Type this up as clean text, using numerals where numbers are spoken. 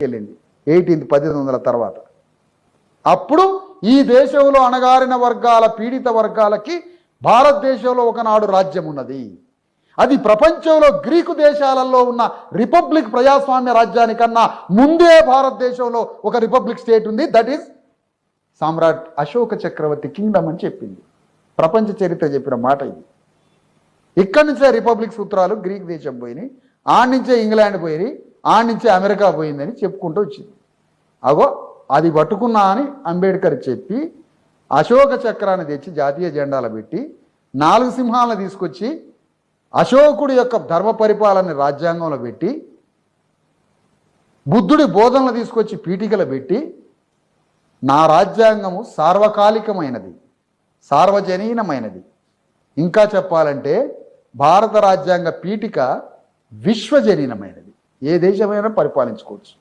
వెళ్ళింది 1800 తర్వాత. అప్పుడు ఈ దేశంలో అణగారిన వర్గాల పీడిత వర్గాలకి భారతదేశంలో ఒకనాడు రాజ్యం ఉన్నది. అది ప్రపంచంలో గ్రీకు దేశాలలో ఉన్న రిపబ్లిక్ ప్రజాస్వామ్య రాజ్యానికన్నా ముందే భారతదేశంలో ఒక రిపబ్లిక్ స్టేట్ ఉంది. దట్ ఈస్ సామ్రాట్ అశోక చక్రవర్తి కింగ్డమ్ అని చెప్పింది. ప్రపంచ చరిత్ర చెప్పిన మాట ఇది. ఇక్కడి నుంచే రిపబ్లిక్ సూత్రాలు గ్రీక్ దేశం పోయినాయి, ఆడి నుంచే ఇంగ్లాండ్ పోయినాయి, ఆడి నుంచే అమెరికా పోయిందని చెప్పుకుంటూ వచ్చింది. అగో అది పట్టుకున్నా అని అంబేద్కర్ చెప్పి అశోక చక్రాన్ని తెచ్చి జాతీయ జెండాలు పెట్టి 4 సింహాలను తీసుకొచ్చి అశోకుడి యొక్క ధర్మ పరిపాలన రాజ్యాంగంలో పెట్టి బుద్ధుడి బోధనలు తీసుకొచ్చి పీఠికలు పెట్టి నా రాజ్యాంగము సార్వకాలికమైనది, సార్వజనీనమైనది. ఇంకా చెప్పాలంటే భారత రాజ్యాంగ పీఠిక విశ్వజనీనమైనది. ఏ దేశమైనా పరిపాలించుకోవచ్చు.